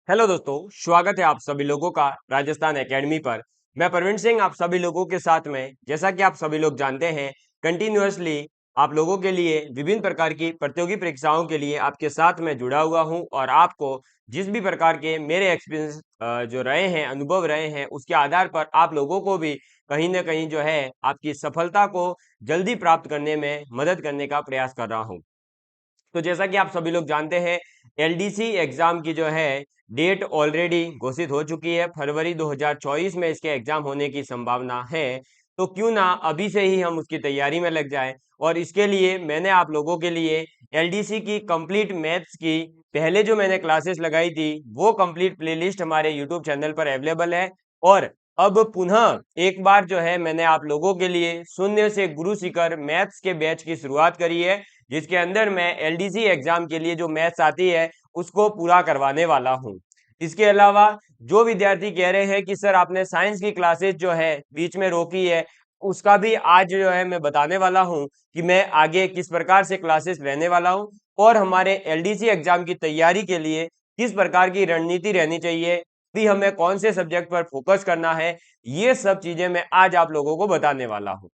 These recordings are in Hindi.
हेलो दोस्तों, स्वागत है आप सभी लोगों का राजस्थान एकेडमी पर। मैं प्रवीण सिंह आप सभी लोगों के साथ में, जैसा कि आप सभी लोग जानते हैं, कंटिन्यूअसली आप लोगों के लिए विभिन्न प्रकार की प्रतियोगी परीक्षाओं के लिए आपके साथ में जुड़ा हुआ हूं और आपको जिस भी प्रकार के मेरे एक्सपीरियंस जो रहे हैं, अनुभव रहे हैं, उसके आधार पर आप लोगों को भी कहीं ना कहीं जो है आपकी सफलता को जल्दी प्राप्त करने में मदद करने का प्रयास कर रहा हूं। तो जैसा कि आप सभी लोग जानते हैं, एलडीसी एग्जाम की जो है डेट ऑलरेडी घोषित हो चुकी है। फरवरी 2024 में इसके एग्जाम होने की संभावना है। तो क्यों ना अभी से ही हम उसकी तैयारी में लग जाएं। और इसके लिए मैंने आप लोगों के लिए एलडीसी की कंप्लीट मैथ्स की पहले जो मैंने क्लासेस लगाई थी वो कंप्लीट प्लेलिस्ट हमारे यूट्यूब चैनल पर अवेलेबल है। और अब पुनः एक बार जो है मैंने आप लोगों के लिए शून्य से गुरु शिखर मैथ्स के बैच की शुरुआत करी है, जिसके अंदर मैं एलडीसी एग्जाम के लिए जो मैथ्स आती है उसको पूरा करवाने वाला हूं। इसके अलावा जो विद्यार्थी कह रहे हैं कि सर आपने साइंस की क्लासेस जो है बीच में रोकी है, उसका भी आज जो है मैं बताने वाला हूं कि मैं आगे किस प्रकार से क्लासेस लेने वाला हूं और हमारे एलडीसी एग्जाम की तैयारी के लिए किस प्रकार की रणनीति रहनी चाहिए, भी हमें कौन से सब्जेक्ट पर फोकस करना है। ये सब चीजें मैं आज आप लोगों को बताने वाला हूं।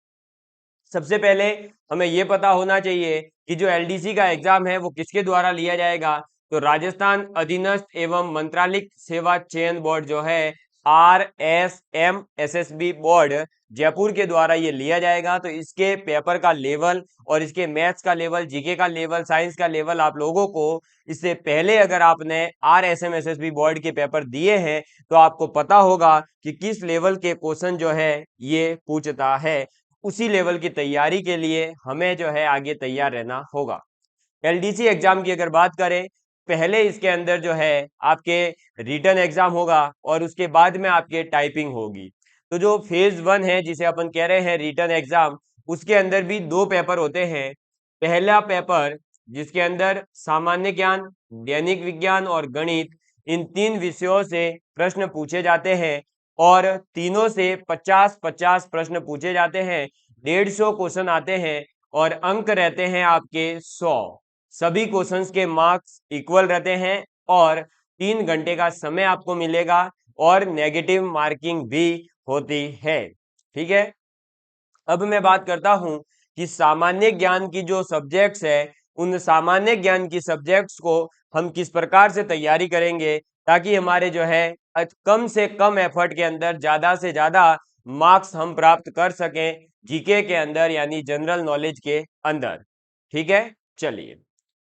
सबसे पहले हमें यह पता होना चाहिए कि जो एलडीसी का एग्जाम है वो किसके द्वारा लिया जाएगा। तो राजस्थान अधीनस्थ एवं मंत्रालिक सेवा चयन बोर्ड जो है RSMSSB बोर्ड जयपुर के द्वारा ये लिया जाएगा। तो इसके पेपर का लेवल और इसके मैथ्स का लेवल, जीके का लेवल, साइंस का लेवल आप लोगों को इससे पहले अगर आपने RSMSSB बोर्ड के पेपर दिए हैं तो आपको पता होगा कि किस लेवल के क्वेश्चन जो है ये पूछता है। उसी लेवल की तैयारी के लिए हमें जो है आगे तैयार रहना होगा। एलडीसी एग्जाम की अगर बात करें, पहले इसके अंदर जो है आपके रिटन एग्जाम होगा और उसके बाद में आपके टाइपिंग होगी। तो जो फेज 1 है जिसे अपन कह रहे हैं रिटन एग्जाम, उसके अंदर भी दो पेपर होते हैं। पहला पेपर जिसके अंदर सामान्य ज्ञान, दैनिक विज्ञान और गणित, इन तीन विषयों से प्रश्न पूछे जाते हैं और तीनों से 50-50 प्रश्न पूछे जाते हैं। 150 क्वेश्चन आते हैं और अंक रहते हैं आपके 100। सभी क्वेश्चंस के मार्क्स इक्वल रहते हैं और 3 घंटे का समय आपको मिलेगा और नेगेटिव मार्किंग भी होती है। ठीक है, अब मैं बात करता हूं कि सामान्य ज्ञान की जो सब्जेक्ट्स है, उन सामान्य ज्ञान की सब्जेक्ट्स को हम किस प्रकार से तैयारी करेंगे ताकि हमारे जो है कम से कम एफर्ट के अंदर ज्यादा से ज्यादा मार्क्स हम प्राप्त कर सकें जीके के अंदर, यानी जनरल नॉलेज के अंदर। ठीक है, चलिए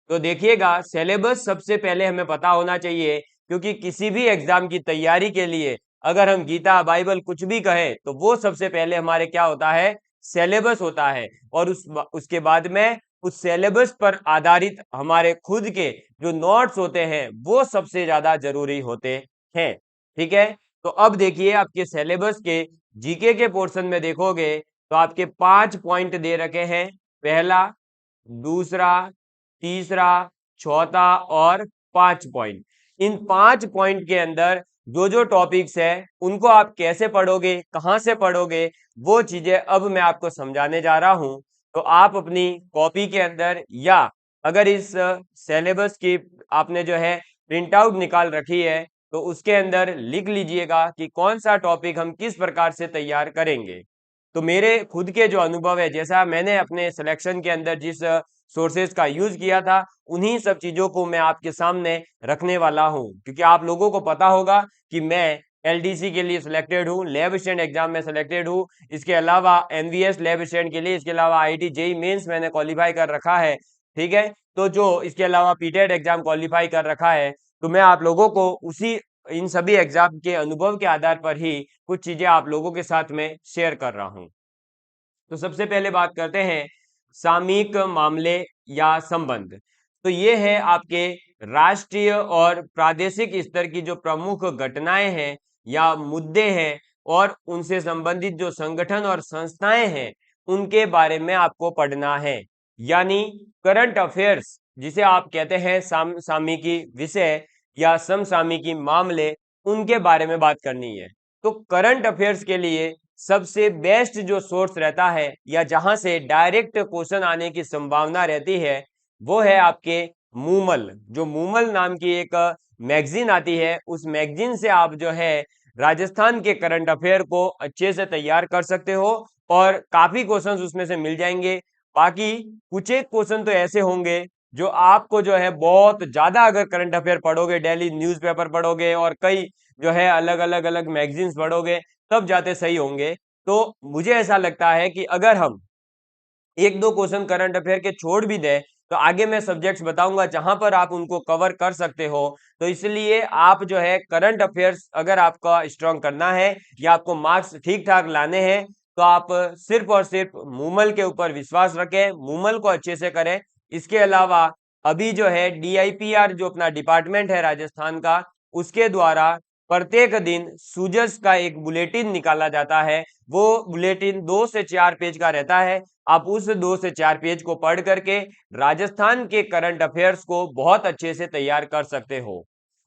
तो देखिएगा, सिलेबस सबसे पहले हमें पता होना चाहिए, क्योंकि किसी भी एग्जाम की तैयारी के लिए अगर हम गीता बाइबल कुछ भी कहें तो वो सबसे पहले हमारे क्या होता है, सिलेबस होता है। और उसके बाद में उस सिलेबस पर आधारित हमारे खुद के जो नोट्स होते हैं वो सबसे ज्यादा जरूरी होते हैं। ठीक है, तो अब देखिए आपके सिलेबस के जीके के पोर्शन में देखोगे तो आपके 5 पॉइंट दे रखे हैं। पहला, दूसरा, तीसरा, चौथा और 5 पॉइंट। इन 5 पॉइंट के अंदर जो जो टॉपिक्स है उनको आप कैसे पढ़ोगे, कहां से पढ़ोगे, वो चीजें अब मैं आपको समझाने जा रहा हूं। तो आप अपनी कॉपी के अंदर या अगर इस सिलेबस की आपने जो है प्रिंट आउट निकाल रखी है तो उसके अंदर लिख लीजिएगा कि कौन सा टॉपिक हम किस प्रकार से तैयार करेंगे। तो मेरे खुद के जो अनुभव है, जैसा मैंने अपने सिलेक्शन के अंदर जिस सोर्सेज का यूज किया था, उन्हीं सब चीजों को मैं आपके सामने रखने वाला हूं। क्योंकि आप लोगों को पता होगा कि मैं एलडीसी के लिए सिलेक्टेड हूं, लैब असिस्टेंट एग्जाम में सिलेक्टेड हूं, इसके अलावा एनवीएस लैब असिस्टेंट के लिए, इसके अलावा आईआईटी जेईई मेंस मैंने क्वालिफाई कर रखा है। ठीक है, तो जो इसके अलावा पीटेट एग्जाम क्वालिफाई कर रखा है। तो मैं आप लोगों को उसी इन सभी एग्जाम के अनुभव के आधार पर ही कुछ चीजें आप लोगों के साथ में शेयर कर रहा हूं। तो सबसे पहले बात करते हैं सामयिक मामले या संबंध। तो ये है आपके राष्ट्रीय और प्रादेशिक स्तर की जो प्रमुख घटनाएं हैं या मुद्दे हैं और उनसे संबंधित जो संगठन और संस्थाएं हैं उनके बारे में आपको पढ़ना है। यानी करंट अफेयर्स जिसे आप कहते हैं सामयिकी विषय या समसामयिकी मामले, उनके बारे में बात करनी है। तो करंट अफेयर्स के लिए सबसे बेस्ट जो सोर्स रहता है या जहां से डायरेक्ट क्वेश्चन आने की संभावना रहती है वो है आपके मूमल। जो मूमल नाम की एक मैगजीन आती है, उस मैगजीन से आप जो है राजस्थान के करंट अफेयर को अच्छे से तैयार कर सकते हो और काफी क्वेश्चंस उसमें से मिल जाएंगे। बाकी कुछ एक क्वेश्चन तो ऐसे होंगे जो आपको जो है बहुत ज्यादा, अगर करंट अफेयर पढ़ोगे, डेली न्यूज़पेपर पढ़ोगे और कई जो है अलग अलग अलग मैगजीन्स पढ़ोगे, तब जाते सही होंगे। तो मुझे ऐसा लगता है कि अगर हम एक दो क्वेश्चन करंट अफेयर के छोड़ भी दें, तो आगे मैं सब्जेक्ट्स बताऊंगा जहां पर आप उनको कवर कर सकते हो। तो इसलिए आप जो है करंट अफेयर्स अगर आपका स्ट्रांग करना है या आपको मार्क्स ठीक ठाक लाने हैं, तो आप सिर्फ और सिर्फ मूमल के ऊपर विश्वास रखें, मूमल को अच्छे से करें। इसके अलावा अभी जो है DIPR जो अपना डिपार्टमेंट है राजस्थान का, उसके द्वारा प्रत्येक दिन सूजस का एक बुलेटिन निकाला जाता है। वो बुलेटिन 2 से 4 पेज का रहता है। आप उस 2 से 4 पेज को पढ़ करके राजस्थान के करंट अफेयर्स को बहुत अच्छे से तैयार कर सकते हो।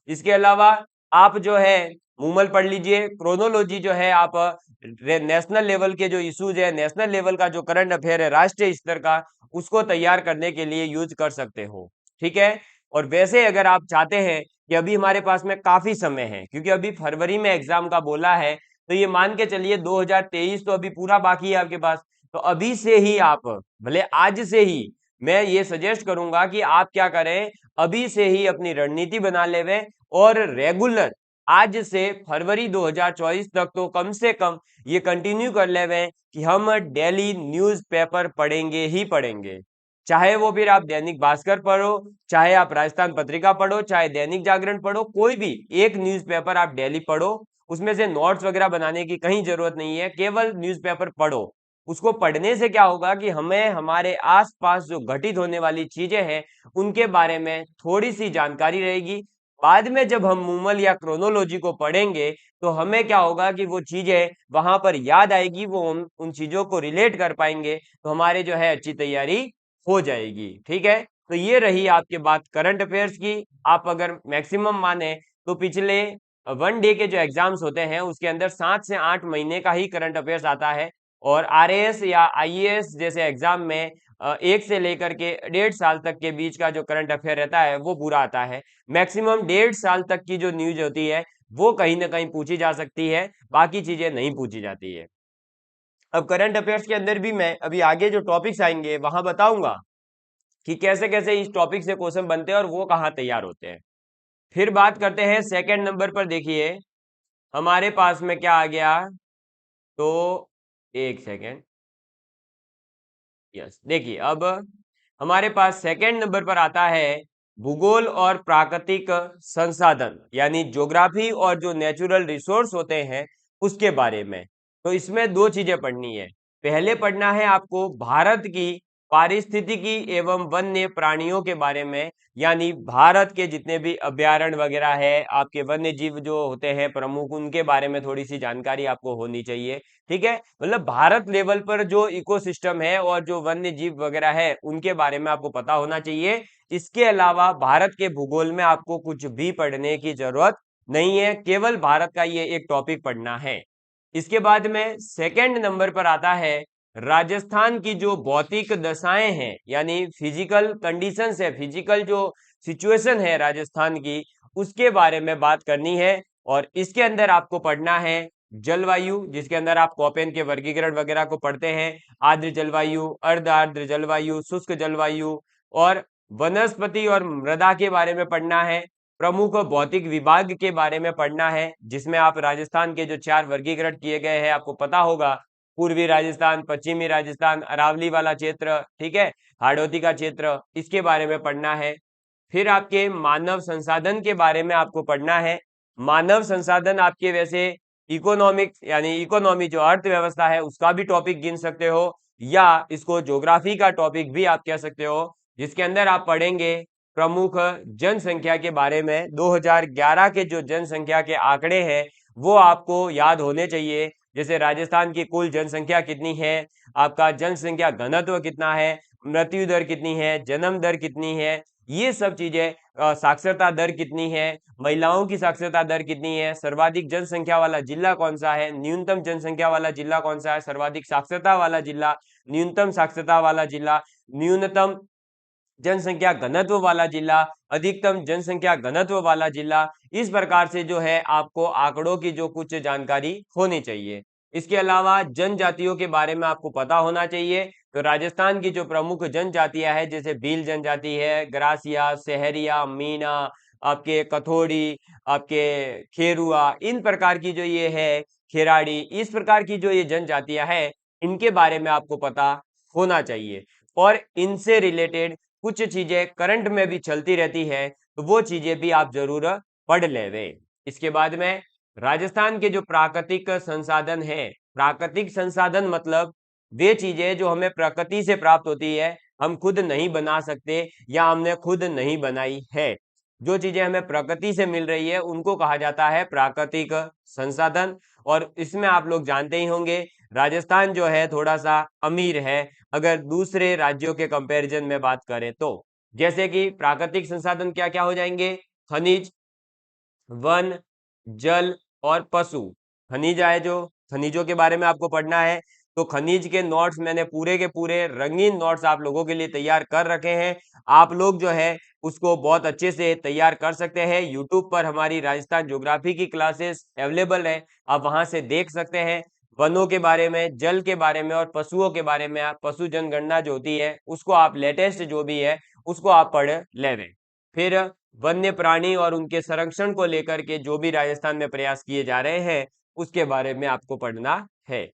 इसके अलावा आप जो है मूमल पढ़ लीजिए, क्रोनोलॉजी जो है आप नेशनल लेवल के जो इश्यूज है, नेशनल लेवल का जो करंट अफेयर है राष्ट्रीय स्तर का, उसको तैयार करने के लिए यूज कर सकते हो। ठीक है। और वैसे अगर आप चाहते हैं कि अभी हमारे पास में काफी समय है, क्योंकि अभी फरवरी में एग्जाम का बोला है, तो ये मान के चलिए 2023 तो अभी पूरा बाकी है आपके पास। तो अभी से ही आप, भले आज से ही, मैं ये सजेस्ट करूंगा कि आप क्या करें, अभी से ही अपनी रणनीति बना लेवे और रेगुलर आज से फरवरी 2024 तक तो कम से कम ये कंटिन्यू कर लेवे कि हम डेली न्यूज़पेपर पढ़ेंगे ही पढ़ेंगे। चाहे वो फिर आप दैनिक भास्कर पढ़ो, चाहे आप राजस्थान पत्रिका पढ़ो, चाहे दैनिक जागरण पढ़ो, कोई भी एक न्यूज़पेपर आप डेली पढ़ो। उसमें से नोट्स वगैरह बनाने की कहीं जरूरत नहीं है, केवल न्यूज़पेपर पढ़ो। उसको पढ़ने से क्या होगा कि हमें हमारे आसपास जो घटित होने वाली चीजें हैं उनके बारे में थोड़ी सी जानकारी रहेगी। बाद में जब हम मूमल या क्रोनोलॉजी को पढ़ेंगे, तो हमें क्या होगा कि वो चीजें वहां पर याद आएगी, वो हम उन चीजों को रिलेट कर पाएंगे, तो हमारे जो है अच्छी तैयारी हो जाएगी। ठीक है। तो ये रही आपके बात करंट अफेयर्स की। आप अगर मैक्सिमम माने तो पिछले 1 डे के जो एग्जाम्स होते हैं उसके अंदर 7 से 8 महीने का ही करंट अफेयर्स आता है। और RAS या IAS जैसे एग्जाम में 1 से लेकर के 1.5 साल तक के बीच का जो करंट अफेयर रहता है वो पूरा आता है। मैक्सिमम 1.5 साल तक की जो न्यूज होती है वो कहीं ना कहीं पूछी जा सकती है, बाकी चीजें नहीं पूछी जाती है। अब करंट अफेयर्स के अंदर भी मैं अभी आगे जो टॉपिक्स आएंगे वहां बताऊंगा कि कैसे कैसे इस टॉपिक से क्वेश्चन बनते हैं और वो कहाँ तैयार होते हैं। फिर बात करते हैं सेकंड नंबर पर। देखिए हमारे पास में क्या आ गया, तो एक सेकेंड, यस, देखिए अब हमारे पास सेकंड नंबर पर आता है भूगोल और प्राकृतिक संसाधन, यानी ज्योग्राफी और जो नेचुरल रिसोर्स होते हैं उसके बारे में। तो इसमें दो चीजें पढ़नी है। पहले पढ़ना है आपको भारत की पारिस्थितिकी एवं वन्य प्राणियों के बारे में, यानी भारत के जितने भी अभयारण्य वगैरह है, आपके वन्य जीव जो होते हैं प्रमुख, उनके बारे में थोड़ी सी जानकारी आपको होनी चाहिए। ठीक है। मतलब भारत लेवल पर जो इकोसिस्टम है और जो वन्य जीव वगैरह है उनके बारे में आपको पता होना चाहिए। इसके अलावा भारत के भूगोल में आपको कुछ भी पढ़ने की जरूरत नहीं है, केवल भारत का ये एक टॉपिक पढ़ना है। इसके बाद में सेकंड नंबर पर आता है राजस्थान की जो भौतिक दशाएं हैं, यानी फिजिकल कंडीशंस है, फिजिकल जो सिचुएशन है राजस्थान की, उसके बारे में बात करनी है। और इसके अंदर आपको पढ़ना है जलवायु, जिसके अंदर आप कोपेन के वर्गीकरण वगैरह को पढ़ते हैं, आर्द्र जलवायु, अर्ध आर्द्र जलवायु, शुष्क जलवायु, और वनस्पति और मृदा के बारे में पढ़ना है। प्रमुख भौतिक विभाग के बारे में पढ़ना है, जिसमें आप राजस्थान के जो 4 वर्गीकरण किए गए हैं आपको पता होगा, पूर्वी राजस्थान, पश्चिमी राजस्थान, अरावली वाला क्षेत्र, ठीक है, हाड़ौती का क्षेत्र, इसके बारे में पढ़ना है। फिर आपके मानव संसाधन के बारे में आपको पढ़ना है। मानव संसाधन आपके वैसे इकोनॉमिक्स, यानी इकोनॉमी जो अर्थव्यवस्था है उसका भी टॉपिक गिन सकते हो, या इसको ज्योग्राफी का टॉपिक भी आप कह सकते हो, जिसके अंदर आप पढ़ेंगे प्रमुख जनसंख्या के बारे में। 2011 के जो जनसंख्या के आंकड़े हैं वो आपको याद होने चाहिए, जैसे राजस्थान की कुल जनसंख्या कितनी है, आपका जनसंख्या घनत्व कितना है, मृत्यु दर कितनी है, जन्म दर कितनी है, ये सब चीजें, साक्षरता दर कितनी है, महिलाओं की साक्षरता दर कितनी है, सर्वाधिक जनसंख्या वाला जिला कौन सा है, न्यूनतम जनसंख्या वाला जिला कौन सा है, सर्वाधिक साक्षरता वाला जिला, न्यूनतम साक्षरता वाला जिला, न्यूनतम जनसंख्या घनत्व वाला जिला, अधिकतम जनसंख्या घनत्व वाला जिला, इस प्रकार से जो है आपको आंकड़ों की जो कुछ जानकारी होनी चाहिए। इसके अलावा जनजातियों के बारे में आपको पता होना चाहिए। तो राजस्थान की जो प्रमुख जनजातियां हैं, जैसे भील जनजाति है, ग्रासिया, सहरिया, मीणा, आपके कथोड़ी, आपके खेरुआ, इन प्रकार की जो ये है खेराड़ी, इस प्रकार की जो ये जनजातियां हैं, इनके बारे में आपको पता होना चाहिए। और इनसे रिलेटेड कुछ चीजें करंट में भी चलती रहती है, तो वो चीजें भी आप जरूर पढ़ लेवे। इसके बाद में राजस्थान के जो प्राकृतिक संसाधन है, प्राकृतिक संसाधन मतलब वे चीजें जो हमें प्रकृति से प्राप्त होती है, हम खुद नहीं बना सकते या हमने खुद नहीं बनाई है। जो चीजें हमें प्रकृति से मिल रही है उनको कहा जाता है प्राकृतिक संसाधन। और इसमें आप लोग जानते ही होंगे, राजस्थान जो है थोड़ा सा अमीर है अगर दूसरे राज्यों के कंपैरिजन में बात करें तो। जैसे कि प्राकृतिक संसाधन क्या क्या हो जाएंगे? खनिज, वन, जल और पशु। खनिज आए, जो खनिजों के बारे में आपको पढ़ना है, तो खनिज के नोट्स मैंने पूरे के पूरे रंगीन नोट्स आप लोगों के लिए तैयार कर रखे हैं। आप लोग जो है उसको बहुत अच्छे से तैयार कर सकते हैं। यूट्यूब पर हमारी राजस्थान ज्योग्राफी की क्लासेस अवेलेबल है, आप वहां से देख सकते हैं। वनों के बारे में, जल के बारे में और पशुओं के बारे में, आप पशु जनगणना जो होती है उसको आप लेटेस्ट जो भी है उसको आप पढ़ लेवें। फिर वन्य प्राणी और उनके संरक्षण को लेकर के जो भी राजस्थान में प्रयास किए जा रहे हैं उसके बारे में आपको पढ़ना है।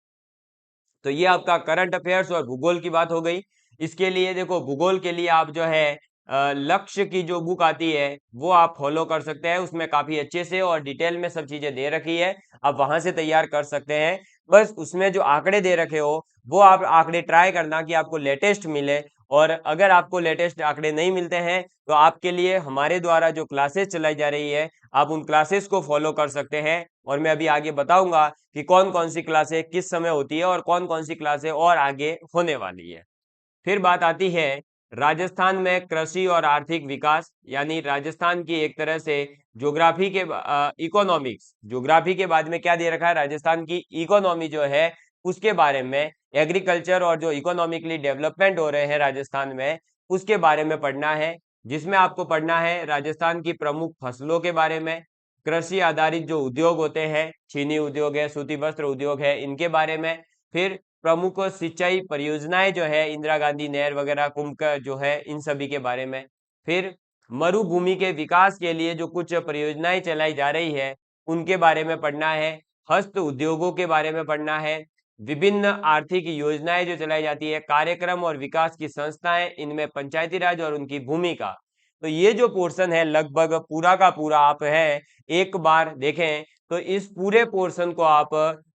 तो ये आपका करंट अफेयर्स और भूगोल की बात हो गई। इसके लिए देखो, भूगोल के लिए आप जो है लक्ष्य की जो बुक आती है वो आप फॉलो कर सकते हैं। उसमें काफी अच्छे से और डिटेल में सब चीजें दे रखी है, आप वहां से तैयार कर सकते हैं। बस उसमें जो आंकड़े दे रखे हो वो आप आंकड़े ट्राई करना कि आपको लेटेस्ट मिले। और अगर आपको लेटेस्ट आंकड़े नहीं मिलते हैं तो आपके लिए हमारे द्वारा जो क्लासेस चलाई जा रही है, आप उन क्लासेस को फॉलो कर सकते हैं। और मैं अभी आगे बताऊंगा कि कौन कौन सी क्लासें किस समय होती है और कौन कौन सी क्लासें और आगे होने वाली है। फिर बात आती है राजस्थान में कृषि और आर्थिक विकास, यानी राजस्थान की एक तरह से ज्योग्राफी के इकोनॉमिक्स, ज्योग्राफी के बाद में क्या दे रखा है, राजस्थान की इकोनॉमी जो है उसके बारे में, एग्रीकल्चर और जो इकोनॉमिकली डेवलपमेंट हो रहे हैं राजस्थान में उसके बारे में पढ़ना है। जिसमें आपको पढ़ना है राजस्थान की प्रमुख फसलों के बारे में, कृषि आधारित जो उद्योग होते हैं, चीनी उद्योग है, सूती वस्त्र उद्योग है, इनके बारे में। फिर प्रमुख सिंचाई परियोजनाएं जो है, इंदिरा गांधी नहर वगैरह, कुंभ जो है, इन सभी के बारे में। फिर मरुभूमि के विकास के लिए जो कुछ परियोजनाएं चलाई जा रही है उनके बारे में पढ़ना है। हस्त उद्योगों के बारे में पढ़ना है। विभिन्न आर्थिक योजनाएं जो चलाई जाती है, कार्यक्रम और विकास की संस्थाएं, इनमें पंचायती राज और उनकी भूमिका। तो ये जो पोर्शन है लगभग पूरा का पूरा आप है एक बार देखें तो इस पूरे पोर्शन को आप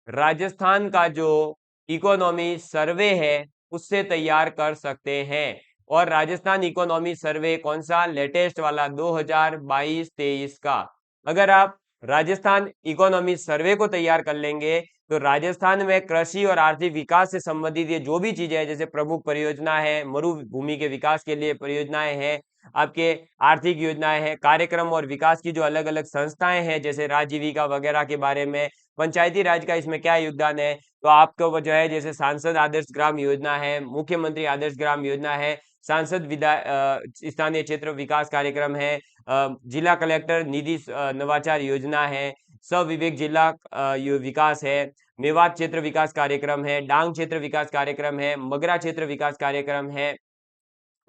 राजस्थान का जो इकोनॉमी सर्वे है उससे तैयार कर सकते हैं। और राजस्थान इकोनॉमी सर्वे कौन सा, लेटेस्ट वाला 2022-23 का। अगर आप राजस्थान इकोनॉमी सर्वे को तैयार कर लेंगे तो राजस्थान में कृषि और आर्थिक विकास से संबंधित ये जो भी चीजें हैं, जैसे प्रमुख परियोजना है, मरुभूमि के विकास के लिए परियोजनाएं हैं, आपके आर्थिक योजनाएं हैं, कार्यक्रम और विकास की जो अलग अलग संस्थाएं हैं जैसे राजीविका वगैरह के बारे में, पंचायती राज का इसमें क्या योगदान है, तो आपको वो जो है जैसे सांसद आदर्श ग्राम योजना है, मुख्यमंत्री आदर्श ग्राम योजना है, सांसद स्थानीय क्षेत्र विकास कार्यक्रम है, जिला कलेक्टर निधि नवाचार योजना है, सविवेक जिला विकास है, मेवात क्षेत्र विकास कार्यक्रम है, डांग क्षेत्र विकास कार्यक्रम है, मगरा क्षेत्र विकास कार्यक्रम है,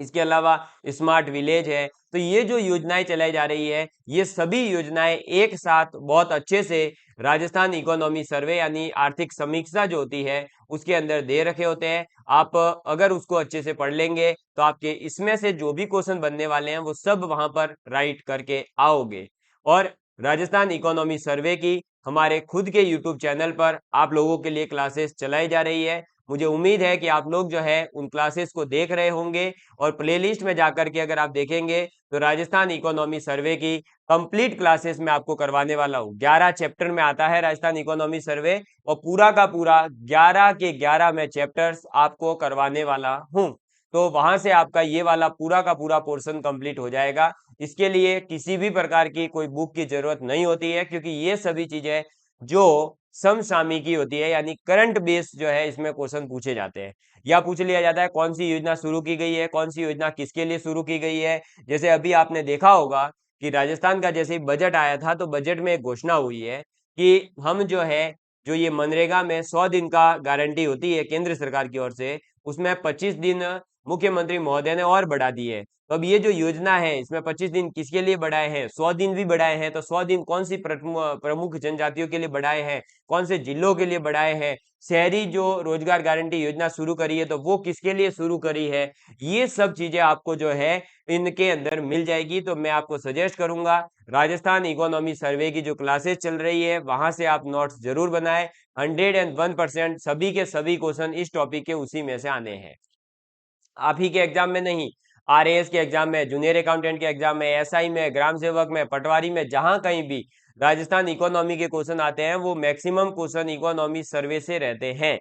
इसके अलावा स्मार्ट विलेज है। तो ये जो योजनाएं चलाई जा रही है ये सभी योजनाएं एक साथ बहुत अच्छे से राजस्थान इकोनॉमी सर्वे यानी आर्थिक समीक्षा जो होती है उसके अंदर दे रखे होते हैं। आप अगर उसको अच्छे से पढ़ लेंगे तो आपके इसमें से जो भी क्वेश्चन बनने वाले हैं वो सब वहां पर राइट करके आओगे। और राजस्थान इकोनॉमी सर्वे की हमारे खुद के यूट्यूब चैनल पर आप लोगों के लिए क्लासेस चलाई जा रही है। मुझे उम्मीद है कि आप लोग जो है उन क्लासेस को देख रहे होंगे। और प्लेलिस्ट में जाकर के अगर आप देखेंगे तो राजस्थान इकोनॉमी सर्वे की कंप्लीट क्लासेस मैं आपको करवाने वाला हूँ। 11 चैप्टर में आता है राजस्थान इकोनॉमी सर्वे और पूरा का पूरा 11 के 11 मैं चैप्टर्स आपको करवाने वाला हूँ। तो वहां से आपका ये वाला पूरा का पूरा पोर्शन कंप्लीट हो जाएगा। इसके लिए किसी भी प्रकार की कोई बुक की जरूरत नहीं होती है क्योंकि ये सभी चीजें जो समसामयिकी होती है यानी करंट बेस जो है इसमें क्वेश्चन पूछे जाते हैं, या पूछ लिया जाता है कौन सी योजना शुरू की गई है, कौन सी योजना किसके लिए शुरू की गई है। जैसे अभी आपने देखा होगा कि राजस्थान का जैसे ही बजट आया था तो बजट में एक घोषणा हुई है कि हम जो है, जो ये मनरेगा में 100 दिन का गारंटी होती है केंद्र सरकार की ओर से, उसमें 25 दिन मुख्यमंत्री महोदय ने और बढ़ा दी है। तो अब ये जो योजना है इसमें 25 दिन किसके लिए बढ़ाए हैं, 100 दिन भी बढ़ाए हैं, तो 100 दिन कौन सी प्रमुख जनजातियों के लिए बढ़ाए हैं, कौन से जिलों के लिए बढ़ाए हैं, शहरी जो रोजगार गारंटी योजना शुरू करी है तो वो किसके लिए शुरू करी है, ये सब चीजें आपको जो है इनके अंदर मिल जाएगी। तो मैं आपको सजेस्ट करूंगा राजस्थान इकोनॉमी सर्वे की जो क्लासेस चल रही है वहां से आप नोट्स जरूर बनाएं। 101% सभी के सभी क्वेश्चन इस टॉपिक के उसी में से आने हैं। आप ही के एग्जाम में नहीं, आरएएस के एग्जाम में, जूनियर अकाउंटेंट के एग्जाम में, एसआई में, ग्राम सेवक में, पटवारी में, जहां कहीं भी राजस्थान इकोनॉमी के क्वेश्चन आते हैं वो मैक्सिमम क्वेश्चन इकोनॉमी सर्वे से रहते हैं।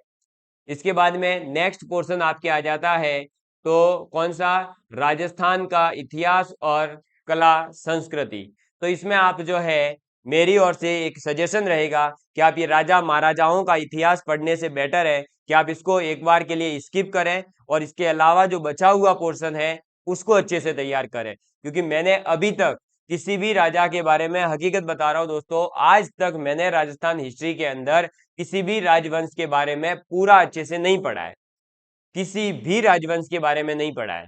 इसके बाद में नेक्स्ट पोर्शन आपके आ जाता है, तो कौन सा, राजस्थान का इतिहास और कला संस्कृति। तो इसमें आप जो है, मेरी ओर से एक सजेशन रहेगा कि आप ये राजा महाराजाओं का इतिहास पढ़ने से बेटर है कि आप इसको एक बार के लिए स्किप करें और इसके अलावा जो बचा हुआ पोर्शन है उसको अच्छे से तैयार करें। क्योंकि मैंने अभी तक किसी भी राजा के बारे में, हकीकत बता रहा हूं दोस्तों, आज तक मैंने राजस्थान हिस्ट्री के अंदर किसी भी राजवंश के बारे में पूरा अच्छे से नहीं पढ़ा है, किसी भी राजवंश के बारे में नहीं पढ़ा है,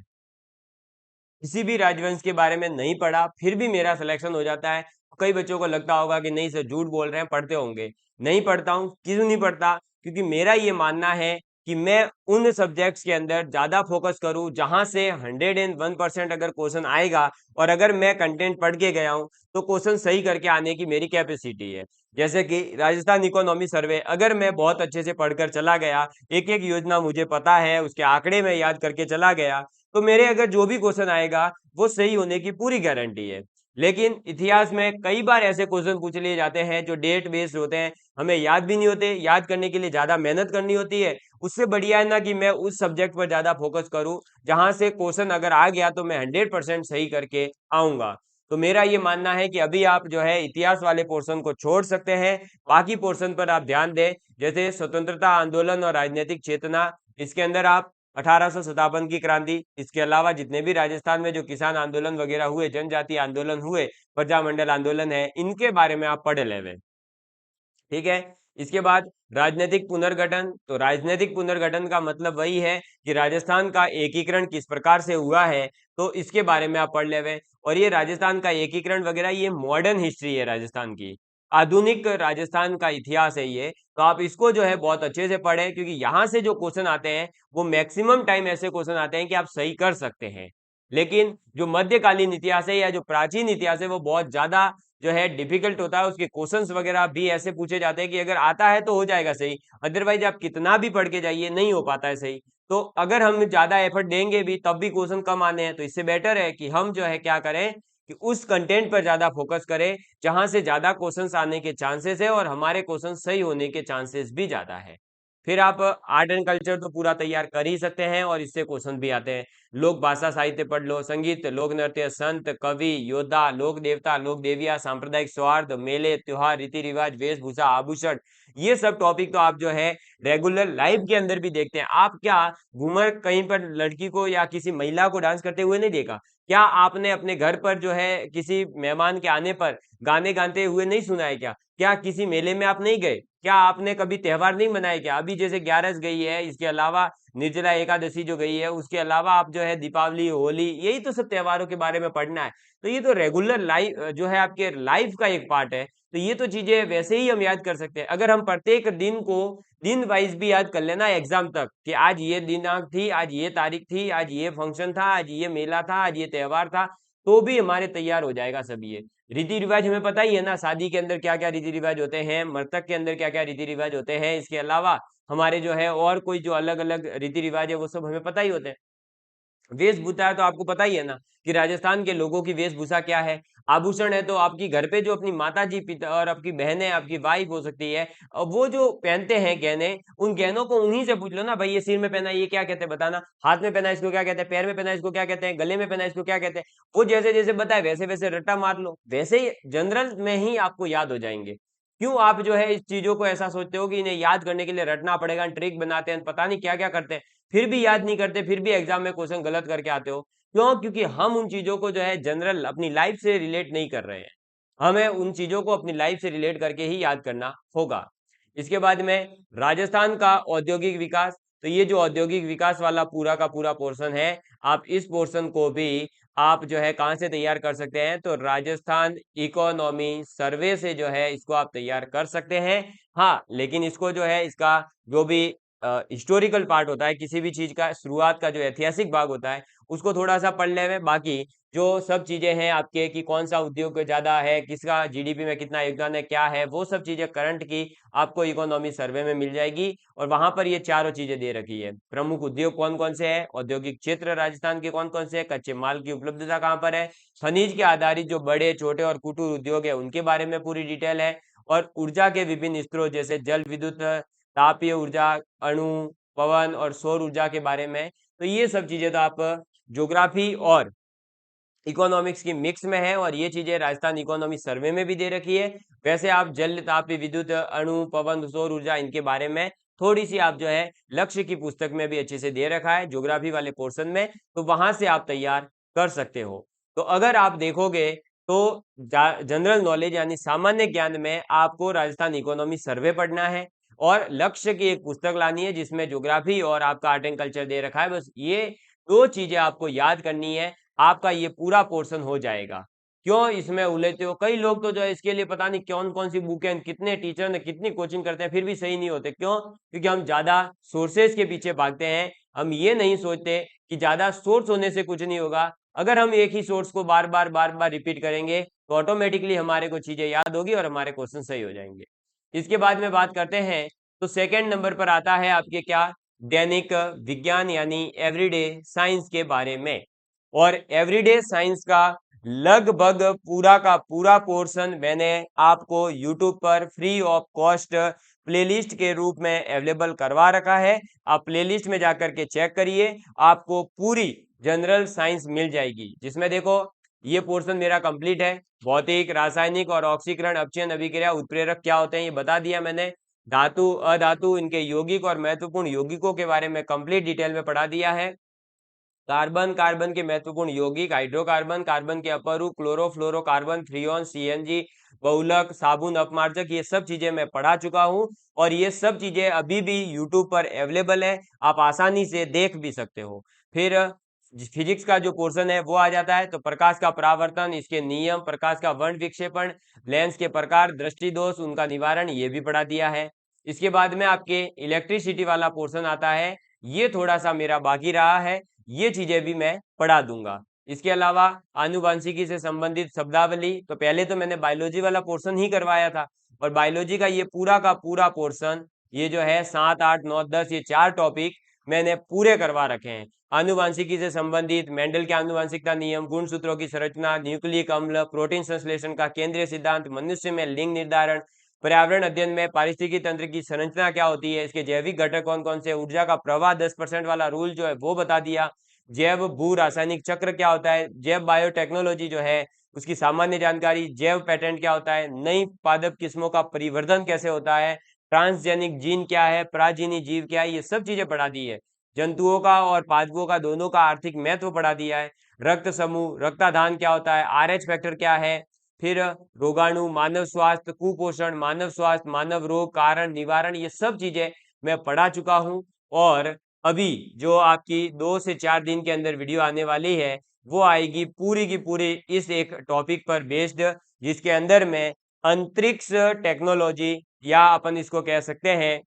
किसी भी राजवंश के बारे में नहीं पढ़ा, फिर भी मेरा सिलेक्शन हो जाता है। कई बच्चों को लगता होगा कि नहीं सर झूठ बोल रहे हैं, पढ़ते होंगे। नहीं पढ़ता हूँ, क्यों नहीं पढ़ता, क्योंकि मेरा ये मानना है कि मैं उन सब्जेक्ट्स के अंदर ज्यादा फोकस करूं जहां से 101% अगर क्वेश्चन आएगा, और अगर मैं कंटेंट पढ़ के गया हूं तो क्वेश्चन सही करके आने की मेरी कैपेसिटी है। जैसे कि राजस्थान इकोनॉमी सर्वे अगर मैं बहुत अच्छे से पढ़कर चला गया, एक एक योजना मुझे पता है, उसके आंकड़े में याद करके चला गया, तो मेरे अगर जो भी क्वेश्चन आएगा वो सही होने की पूरी गारंटी है। लेकिन इतिहास में कई बार ऐसे क्वेश्चन पूछ लिए जाते हैं जो डेट बेस्ड होते हैं, हमें याद भी नहीं होते, याद करने के लिए ज्यादा मेहनत करनी होती है। उससे बढ़िया है ना कि मैं उस सब्जेक्ट पर ज्यादा फोकस करूं जहां से क्वेश्चन अगर आ गया तो मैं 100% सही करके आऊंगा। तो मेरा ये मानना है कि अभी आप जो है इतिहास वाले पोर्शन को छोड़ सकते हैं, बाकी पोर्शन पर आप ध्यान दें। जैसे स्वतंत्रता आंदोलन और राजनीतिक चेतना, इसके अंदर आप 1857 की क्रांति, इसके अलावा जितने भी राजस्थान में जो किसान आंदोलन वगैरह हुए, जनजातीय आंदोलन हुए, प्रजामंडल आंदोलन है, इनके बारे में आप पढ़ लेवे। ठीक है। इसके बाद राजनीतिक पुनर्गठन, तो राजनीतिक पुनर्गठन का मतलब वही है कि राजस्थान का एकीकरण किस प्रकार से हुआ है, तो इसके बारे में आप पढ़ लेवे। और ये राजस्थान का एकीकरण वगैरह ये मॉडर्न हिस्ट्री है राजस्थान की, आधुनिक राजस्थान का इतिहास है ये। तो आप इसको जो है बहुत अच्छे से पढ़ें, क्योंकि यहाँ से जो क्वेश्चन आते हैं वो मैक्सिमम टाइम ऐसे क्वेश्चन आते हैं कि आप सही कर सकते हैं। लेकिन जो मध्यकालीन इतिहास है या जो प्राचीन इतिहास है वो बहुत ज्यादा जो है डिफिकल्ट होता है, उसके क्वेश्चंस वगैरह भी ऐसे पूछे जाते हैं कि अगर आता है तो हो जाएगा सही, अदरवाइज आप कितना भी पढ़ के जाइए नहीं हो पाता है सही। तो अगर हम ज्यादा एफर्ट देंगे भी तब भी क्वेश्चन कम आने हैं, तो इससे बेटर है कि हम जो है क्या करें कि उस कंटेंट पर ज्यादा फोकस करें जहां से ज्यादा क्वेश्चंस आने के चांसेस है और हमारे क्वेश्चन सही होने के चांसेस भी ज्यादा है। फिर आप आर्ट एंड कल्चर तो पूरा तैयार कर ही सकते हैं और इससे क्वेश्चन भी आते हैं। लोक भाषा साहित्य पढ़ लो, संगीत, लोक नृत्य, संत, कवि, योद्धा, लोक देवता, लोक देविया, सांप्रदायिक सौहार्द, मेले, त्योहार, रीति रिवाज, वेशभूषा, आभूषण, ये सब टॉपिक तो आप जो है रेगुलर लाइफ के अंदर भी देखते हैं। आप क्या घूमर कहीं पर लड़की को या किसी महिला को डांस करते हुए नहीं देखा? क्या आपने अपने घर पर जो है किसी मेहमान के आने पर गाने गाते हुए नहीं सुना है क्या? क्या किसी मेले में आप नहीं गए? क्या आपने कभी त्योहार नहीं मनाए क्या? अभी जैसे 11 गई है, इसके अलावा निर्जला एकादशी जो गई है, उसके अलावा आप जो है दीपावली, होली, यही तो सब त्योहारों के बारे में पढ़ना है। तो ये तो रेगुलर लाइफ जो है आपके लाइफ का एक पार्ट है। तो ये तो चीजें वैसे ही हम याद कर सकते हैं अगर हम प्रत्येक दिन को दिन वाइज भी याद कर लेना एग्जाम तक कि आज ये दिनांक थी, आज ये तारीख थी, आज ये फंक्शन था, आज ये मेला था, आज ये त्योहार था, तो भी हमारे तैयार हो जाएगा सब ये। रीति रिवाज हमें पता ही है ना, शादी के अंदर क्या क्या रीति रिवाज होते हैं, मृतक के अंदर क्या क्या रीति रिवाज होते हैं, इसके अलावा हमारे जो है और कोई जो अलग अलग रीति रिवाज है वो सब हमें पता ही होते हैं। वेशभूषा है तो आपको पता ही है ना कि राजस्थान के लोगों की वेशभूषा क्या है। आभूषण है तो आपकी घर पे जो अपनी माता जी, पिता और आपकी बहनें, आपकी वाइफ हो सकती है, वो जो पहनते हैं गहने, उन गहनों को उन्हीं से पूछ लो ना भाई, ये सिर में पहना है, ये क्या कहते हैं बताना, हाथ में पहना है इसको क्या कहते हैं, पैर में पहना है इसको क्या कहते हैं, गले में पहना है इसको क्या कहते हैं। वो जैसे जैसे बताए वैसे वैसे रट्टा मार लो, वैसे ही जनरल में ही आपको याद हो जाएंगे। क्यों आप जो है इस चीजों को ऐसा सोचते हो कि इन्हें याद करने के लिए रटना पड़ेगा, ट्रिक बनाते हैं, पता नहीं क्या क्या करते हैं, फिर भी याद नहीं करते, फिर भी एग्जाम में क्वेश्चन गलत करके आते हो? क्यों? क्योंकि हम उन चीजों को जो है जनरल अपनी लाइफ से रिलेट नहीं कर रहे हैं। हमें उन चीजों को अपनी लाइफ से रिलेट करके ही याद करना होगा। इसके बाद में राजस्थान का औद्योगिक विकास, तो ये जो औद्योगिक विकास वाला पूरा का पूरा पोर्शन है, आप इस पोर्शन को भी आप जो है कहाँ से तैयार कर सकते हैं? तो राजस्थान इकोनॉमी सर्वे से जो है इसको आप तैयार कर सकते हैं। हाँ, लेकिन इसको जो है इसका जो भी हिस्टोरिकल पार्ट होता है किसी भी चीज का, शुरुआत का जो ऐतिहासिक भाग होता है, उसको थोड़ा सा पढ़ ले में, बाकी जो सब चीजें हैं आपके कि कौन सा उद्योग ज्यादा है, किसका जीडीपी में कितना योगदान है, क्या है, वो सब चीजें करंट की आपको इकोनॉमी सर्वे में मिल जाएगी। और वहां पर ये चारों चीजें दे रखी है। प्रमुख उद्योग कौन कौन से हैं, औद्योगिक क्षेत्र राजस्थान के कौन कौन से हैं, कच्चे माल की उपलब्धता कहाँ पर है, खनिज के आधारित जो बड़े छोटे और कुटीर उद्योग है उनके बारे में पूरी डिटेल है, और ऊर्जा के विभिन्न स्त्रोत जैसे जल विद्युत, तापीय ऊर्जा, अणु, पवन और सौर ऊर्जा के बारे में। तो ये सब चीजें तो आप ज्योग्राफी और इकोनॉमिक्स की मिक्स में है, और ये चीजें राजस्थान इकोनॉमी सर्वे में भी दे रखी है। वैसे आप जल, ताप, विद्युत, अणु, पवन, सौर ऊर्जा इनके बारे में थोड़ी सी आप जो है लक्ष्य की पुस्तक में भी अच्छे से दे रखा है ज्योग्राफी वाले पोर्शन में, तो वहां से आप तैयार कर सकते हो। तो अगर आप देखोगे तो जनरल नॉलेज यानी सामान्य ज्ञान में आपको राजस्थान इकोनॉमी सर्वे पढ़ना है, और लक्ष्य की एक पुस्तक लानी है जिसमें ज्योग्राफी और आपका आर्ट एंड कल्चर दे रखा है। बस ये दो चीजें आपको याद करनी है, आपका ये पूरा पोर्शन हो जाएगा। क्यों इसमें उलझते हो? कई लोग तो जो है इसके लिए पता नहीं कौन कौन सी बुकें, कितने टीचर ने कितनी कोचिंग करते हैं, फिर भी सही नहीं होते। क्यों? क्योंकि हम ज्यादा सोर्सेज के पीछे भागते हैं। हम ये नहीं सोचते कि ज्यादा सोर्स होने से कुछ नहीं होगा। अगर हम एक ही सोर्स को बार बार रिपीट करेंगे तो ऑटोमेटिकली हमारे को चीजें याद होगी और हमारे क्वेश्चन सही हो जाएंगे। इसके बाद में बात करते हैं, तो सेकंड नंबर पर आता है आपके क्या, दैनिक विज्ञान यानी एवरीडे साइंस के बारे में। और एवरीडे साइंस का लगभग पूरा का पूरा पोर्शन मैंने आपको यूट्यूब पर फ्री ऑफ कॉस्ट प्लेलिस्ट के रूप में अवेलेबल करवा रखा है। आप प्लेलिस्ट में जाकर के चेक करिए, आपको पूरी जनरल साइंस मिल जाएगी, जिसमें देखो ये पोर्शन मेरा कंप्लीट है। भौतिक, रासायनिक और ऑक्सीकरण, अपचयन, अभिक्रिया, उत्प्रेरक क्या होते हैं ये बता दिया मैंने। धातु, अधातु, इनके यौगिक और महत्वपूर्ण यौगिकों के बारे में कंप्लीट डिटेल में पढ़ा दिया है। कार्बन, कार्बन के महत्वपूर्ण यौगिक, हाइड्रोकार्बन, कार्बन के अपरूप, क्लोरोफ्लोरोकार्बन, फ्रियोन, सीएनजी, बहुलक, साबुन, अपमार्जक, ये सब चीजें मैं पढ़ा चुका हूं, और ये सब चीजें अभी भी यूट्यूब पर अवेलेबल है, आप आसानी से देख भी सकते हो। फिर फिजिक्स का जो पोर्शन है वो आ जाता है, तो प्रकाश का परावर्तन, इसके नियम, प्रकाश का वर्ण विक्षेपण, लेंस के प्रकार, दृष्टि दोष, उनका निवारण, ये भी पढ़ा दिया है। इसके बाद में आपके इलेक्ट्रिसिटी वाला पोर्शन आता है, ये थोड़ा सा मेरा बाकी रहा है, ये चीजें भी मैं पढ़ा दूंगा। इसके अलावा आनुवांशिकी से संबंधित शब्दावली, तो पहले तो मैंने बायोलॉजी वाला पोर्शन ही करवाया था, और बायोलॉजी का ये पूरा का पूरा पोर्शन, ये जो है 7, 8, 9, 10, ये 4 टॉपिक मैंने पूरे करवा रखे हैं। आनुवांशिकी से संबंधित मेंडल के आनुवांशिकता नियम, गुणसूत्रों की संरचना, न्यूक्लिक अम्ल, प्रोटीन संश्लेषण का केंद्रीय सिद्धांत, मनुष्य में लिंग निर्धारण, पर्यावरण अध्ययन में पारिस्थितिकी तंत्र की संरचना क्या होती है, इसके जैविक घटक कौन कौन से, ऊर्जा का प्रवाह 10% वाला रूल जो है वो बता दिया, जैव भू रासायनिक चक्र क्या होता है, जैव बायोटेक्नोलॉजी जो है उसकी सामान्य जानकारी, जैव पेटेंट क्या होता है, नई पादप किस्मों का परिवर्धन कैसे होता है, ट्रांसजेनिक जीन क्या है, प्राजीनी जीव क्या है, ये सब चीजें पढ़ा दी है। जंतुओं का और पादपों का दोनों का आर्थिक महत्व पढ़ा दिया है। रक्त समूह, रक्ताधान क्या होता है, आरएच फैक्टर क्या है, फिर रोगाणु, मानव स्वास्थ्य, कुपोषण, मानव स्वास्थ्य, मानव रोग, कारण, निवारण, ये सब चीजें मैं पढ़ा चुका हूं। और अभी जो आपकी 2 से 4 दिन के अंदर वीडियो आने वाली है वो आएगी पूरी की पूरी इस एक टॉपिक पर बेस्ड, जिसके अंदर में अंतरिक्ष टेक्नोलॉजी, या अपन इसको कह सकते हैं,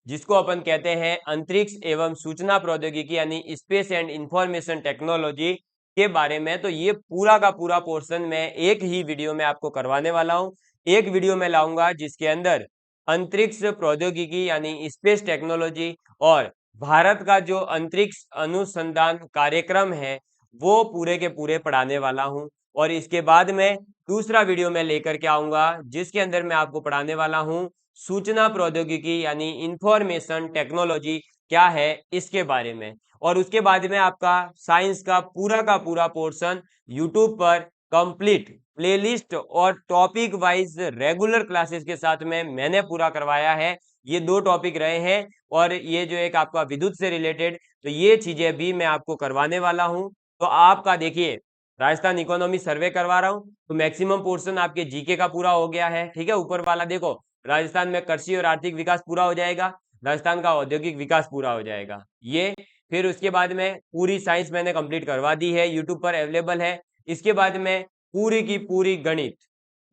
जिसको अपन कहते हैं अंतरिक्ष एवं सूचना प्रौद्योगिकी यानी स्पेस एंड इंफॉर्मेशन टेक्नोलॉजी के बारे में, तो ये पूरा का पूरा पोर्शन मैं एक ही वीडियो में आपको करवाने वाला हूं। एक वीडियो में लाऊंगा जिसके अंदर अंतरिक्ष प्रौद्योगिकी यानी स्पेस टेक्नोलॉजी और भारत का जो अंतरिक्ष अनुसंधान कार्यक्रम है वो पूरे के पूरे पढ़ाने वाला हूं। और इसके बाद में दूसरा वीडियो में लेकर के आऊंगा जिसके अंदर मैं आपको पढ़ाने वाला हूं सूचना प्रौद्योगिकी यानी इंफॉर्मेशन टेक्नोलॉजी क्या है इसके बारे में। और उसके बाद में आपका साइंस का पूरा पोर्शन यूट्यूब पर कंप्लीट प्लेलिस्ट और टॉपिक वाइज रेगुलर क्लासेस के साथ में मैंने पूरा करवाया है। ये 2 टॉपिक रहे हैं और ये जो एक आपका विद्युत से रिलेटेड, तो ये चीजें भी मैं आपको करवाने वाला हूं। तो आपका देखिए, राजस्थान इकोनॉमी सर्वे करवा रहा हूं, तो मैक्सिमम पोर्शन आपके जीके का पूरा हो गया है। ठीक है, ऊपर वाला देखो, राजस्थान में कृषि और आर्थिक विकास पूरा हो जाएगा, राजस्थान का औद्योगिक विकास पूरा हो जाएगा ये। फिर उसके बाद में पूरी साइंस मैंने कंप्लीट करवा दी है, यूट्यूब पर अवेलेबल है। इसके बाद में पूरी की पूरी गणित,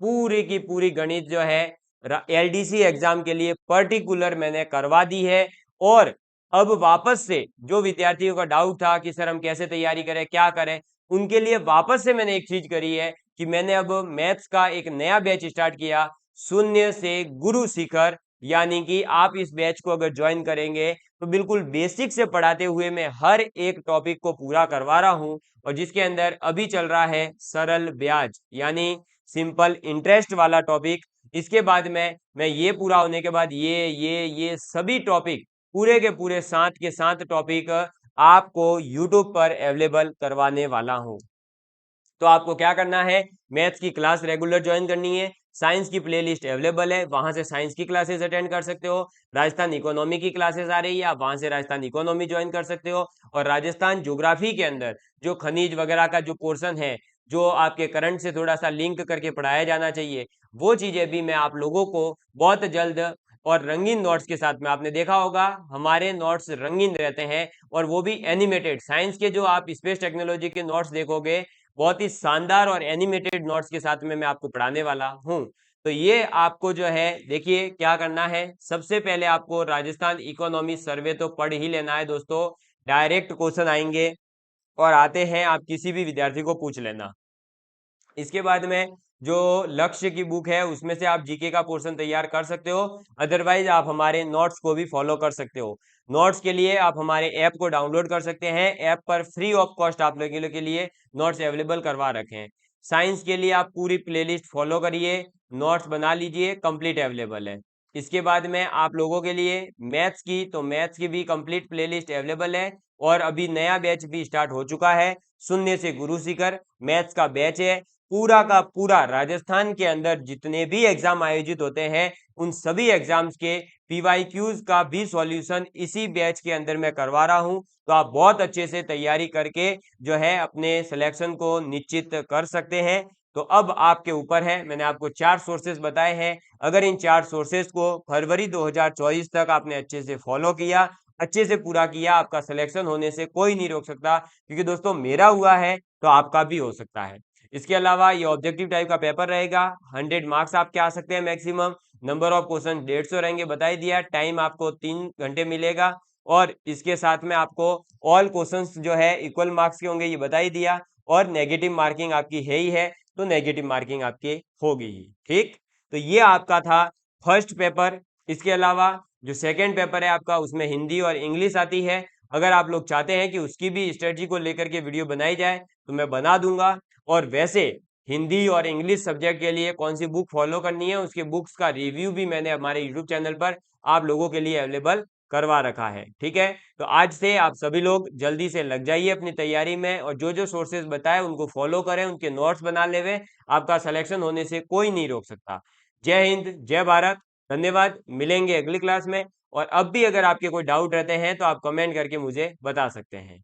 पूरी की पूरी गणित जो है एलडीसी एग्जाम के लिए पर्टिकुलर मैंने करवा दी है। और अब वापस से जो विद्यार्थियों का डाउट था कि सर हम कैसे तैयारी करें, क्या करें, उनके लिए वापस से मैंने एक चीज करी है कि मैंने अब मैथ्स का एक नया बैच स्टार्ट किया, शून्य से गुरु शिखर। यानी कि आप इस बैच को अगर ज्वाइन करेंगे तो बिल्कुल बेसिक से पढ़ाते हुए मैं हर एक टॉपिक को पूरा करवा रहा हूं। और जिसके अंदर अभी चल रहा है सरल ब्याज यानी सिंपल इंटरेस्ट वाला टॉपिक। इसके बाद में मैं ये पूरा होने के बाद ये सभी टॉपिक, पूरे के पूरे 7 के 7 टॉपिक आपको यूट्यूब पर अवेलेबल करवाने वाला हूं। तो आपको क्या करना है, मैथ्स की क्लास रेगुलर ज्वाइन करनी है, साइंस की प्लेलिस्ट अवेलेबल है, वहां से साइंस की क्लासेस अटेंड कर सकते हो। राजस्थान इकोनॉमी की क्लासेस आ रही है, आप वहां से राजस्थान इकोनॉमी ज्वाइन कर सकते हो। और राजस्थान ज्योग्राफी के अंदर जो खनिज वगैरह का जो पोर्शन है, जो आपके करंट से थोड़ा सा लिंक करके पढ़ाया जाना चाहिए, वो चीजें भी मैं आप लोगों को बहुत जल्द और रंगीन नोट्स के साथ में, आपने देखा होगा हमारे नोट्स रंगीन रहते हैं और वो भी एनिमेटेड। साइंस के जो आप स्पेस टेक्नोलॉजी के नोट्स देखोगे, बहुत ही शानदार और एनिमेटेड नोट्स के साथ में मैं आपको पढ़ाने वाला हूं। तो ये आपको जो है, देखिए क्या करना है, सबसे पहले आपको राजस्थान इकोनॉमी सर्वे तो पढ़ ही लेना है दोस्तों। डायरेक्ट क्वेश्चन आएंगे और आते हैं, आप किसी भी विद्यार्थी को पूछ लेना। इसके बाद में जो लक्ष्य की बुक है उसमें से आप जीके का पोर्शन तैयार कर सकते हो, अदरवाइज आप हमारे नोट्स को भी फॉलो कर सकते हो। नोट्स के लिए आप हमारे ऐप को डाउनलोड कर सकते हैं, ऐप पर फ्री ऑफ कॉस्ट आप लोगों के लिए नोट्स अवेलेबल करवा रखे हैं। साइंस के लिए आप पूरी प्लेलिस्ट फॉलो करिए, नोट्स बना लीजिए, कंप्लीट अवेलेबल है। इसके बाद में आप लोगों के लिए मैथ्स की, तो मैथ्स की भी कंप्लीट प्लेलिस्ट अवेलेबल है। और अभी नया बैच भी स्टार्ट हो चुका है, शून्य से गुरु शिखर मैथ्स का बैच है। पूरा का पूरा राजस्थान के अंदर जितने भी एग्जाम आयोजित होते हैं, उन सभी एग्जाम्स के पीवाईक्यूज का भी सॉल्यूशन इसी बैच के अंदर मैं करवा रहा हूं। तो आप बहुत अच्छे से तैयारी करके जो है अपने सिलेक्शन को निश्चित कर सकते हैं। तो अब आपके ऊपर है, मैंने आपको 4 सोर्सेज बताए हैं, अगर इन 4 सोर्सेज को फरवरी 2024 तक आपने अच्छे से फॉलो किया, अच्छे से पूरा किया, आपका सिलेक्शन होने से कोई नहीं रोक सकता। क्योंकि दोस्तों मेरा हुआ है तो आपका भी हो सकता है। इसके अलावा ये ऑब्जेक्टिव टाइप का पेपर रहेगा, 100 मार्क्स आपके आ सकते हैं मैक्सिमम, नंबर ऑफ क्वेश्चन 150 रहेंगे, बता ही दिया, टाइम आपको 3 घंटे मिलेगा। और इसके साथ में आपको ऑल क्वेश्चंस जो है इक्वल मार्क्स के होंगे, ये बता ही दिया। और नेगेटिव मार्किंग आपकी है ही है, तो नेगेटिव मार्किंग आपकी होगी ही। ठीक, तो ये आपका था फर्स्ट पेपर। इसके अलावा जो सेकेंड पेपर है आपका, उसमें हिंदी और इंग्लिश आती है। अगर आप लोग चाहते हैं कि उसकी भी स्ट्रेटजी को लेकर के वीडियो बनाई जाए तो मैं बना दूंगा। और वैसे हिंदी और इंग्लिश सब्जेक्ट के लिए कौन सी बुक फॉलो करनी है, उसके बुक्स का रिव्यू भी मैंने हमारे यूट्यूब चैनल पर आप लोगों के लिए अवेलेबल करवा रखा है। ठीक है, तो आज से आप सभी लोग जल्दी से लग जाइए अपनी तैयारी में, और जो जो सोर्सेज बताए उनको फॉलो करें, उनके नोट्स बना लेवे, आपका सिलेक्शन होने से कोई नहीं रोक सकता। जय हिंद, जय भारत, धन्यवाद, मिलेंगे अगली क्लास में। और अब भी अगर आपके कोई डाउट रहते हैं तो आप कमेंट करके मुझे बता सकते हैं।